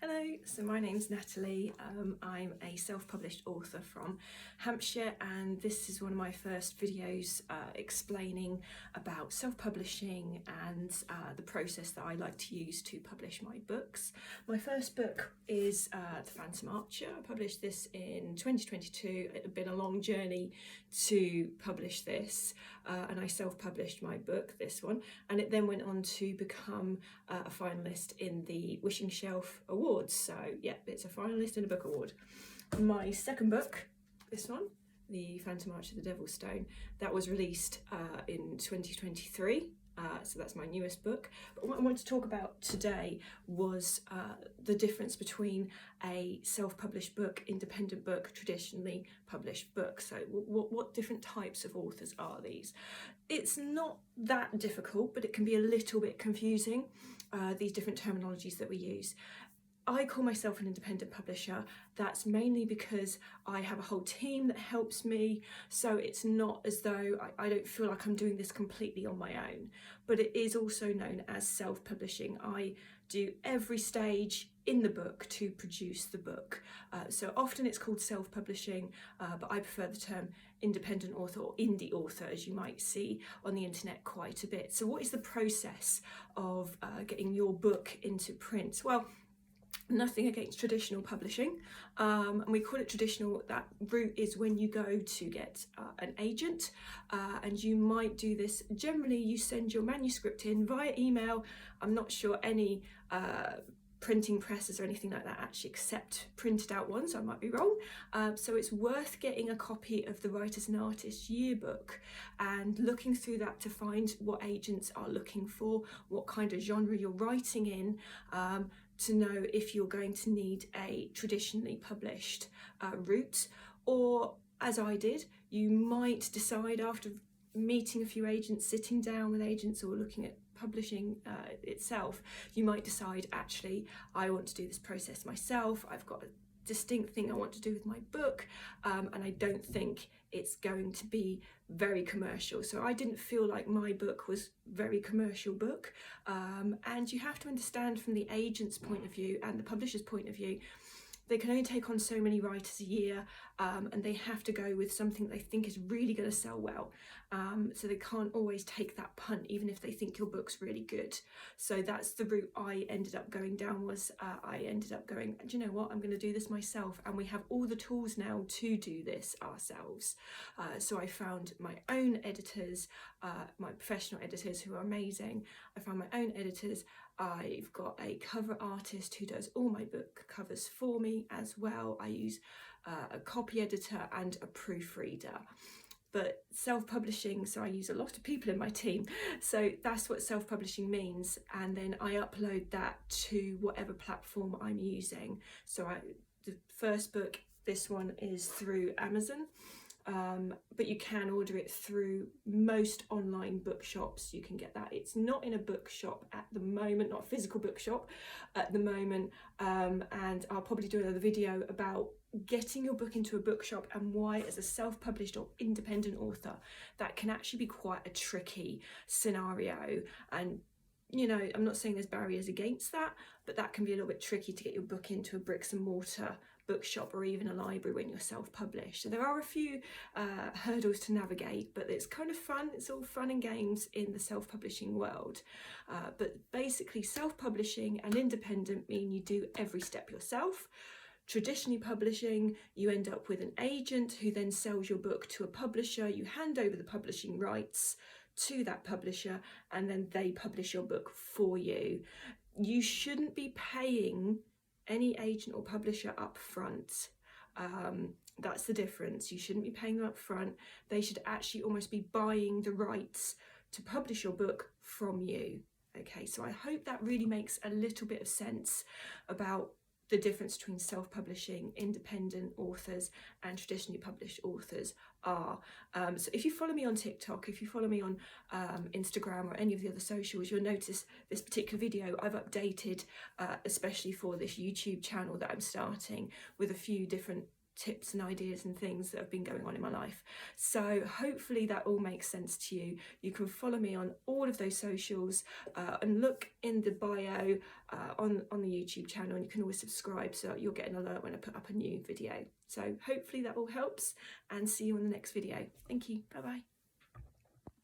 Hello, so my name's Natalie. I'm a self-published author from Hampshire, and this is one of my first videos explaining about self-publishing and the process that I like to use to publish my books. My first book is The Phantom Archer. I published this in 2022. It had been a long journey to publish this, and I self-published my book, this one, and it then went on to become a finalist in the Wishing Shelf Awards. So yeah, it's a finalist in a book award. My second book, this one, The Phantom Archer, The Devil's Stone, that was released in 2023. So that's my newest book. But what I wanted to talk about today was the difference between a self-published book, independent book, traditionally published book. So what different types of authors are these? It's not that difficult, but it can be a little bit confusing, these different terminologies that we use. I call myself an independent publisher. That's mainly because I have a whole team that helps me, so it's not as though I don't feel like I'm doing this completely on my own, but it is also known as self-publishing. I do every stage in the book to produce the book. So often it's called self-publishing, but I prefer the term independent author or indie author, as you might see on the internet quite a bit. So what is the process of getting your book into print? Well, nothing against traditional publishing, and we call it traditional. That route is when you go to get an agent, and you might do this. Generally, you send your manuscript in via email. I'm not sure any printing presses or anything like that actually accept printed out ones, I might be wrong. So it's worth getting a copy of the Writers and Artists Yearbook and looking through that to find what agents are looking for, what kind of genre you're writing in, to know if you're going to need a traditionally published route, or as I did, you might decide after meeting a few agents, sitting down with agents, or looking at publishing itself, you might decide, actually, I want to do this process myself. I've got a distinct thing I want to do with my book, and I don't think it's going to be very commercial. So I didn't feel like my book was very commercial book, and you have to understand from the agent's point of view and the publisher's point of view, they can only take on so many writers a year, and they have to go with something they think is really going to sell well. So they can't always take that punt, even if they think your book's really good. So that's the route I ended up going down. Was I ended up going, do you know what, I'm going to do this myself, and we have all the tools now to do this ourselves. So I found my own editors, my professional editors who are amazing. I found my own editors. I've got a cover artist who does all my book covers for me as well. I use a copy editor and a proofreader. But self-publishing, so I use a lot of people in my team. So that's what self-publishing means. And then I upload that to whatever platform I'm using. So the first book, this one, is through Amazon. But you can order it through most online bookshops. You can get that. It's not in a bookshop at the moment, not a physical bookshop at the moment, and I'll probably do another video about getting your book into a bookshop and why, as a self-published or independent author, that can actually be quite a tricky scenario. And you know, I'm not saying there's barriers against that, but that can be a little bit tricky to get your book into a bricks and mortar bookshop or even a library when you're self-published. So there are a few hurdles to navigate, but it's kind of fun. It's all fun and games in the self-publishing world. But basically, self-publishing and independent mean you do every step yourself. Traditionally publishing, you end up with an agent who then sells your book to a publisher. You hand over the publishing rights to that publisher, and then they publish your book for you. You shouldn't be paying any agent or publisher up front. That's the difference. You shouldn't be paying them up front. They should actually almost be buying the rights to publish your book from you. Okay, so I hope that really makes a little bit of sense about the difference between self-publishing, independent authors, and traditionally published authors are. So if you follow me on TikTok, if you follow me on Instagram or any of the other socials, you'll notice this particular video I've updated, especially for this YouTube channel that I'm starting, with a few different tips and ideas and things that have been going on in my life. So hopefully that all makes sense to you. You can follow me on all of those socials and look in the bio on the YouTube channel, and you can always subscribe so that you'll get an alert when I put up a new video. So hopefully that all helps, and see you on the next video. Thank you. Bye bye.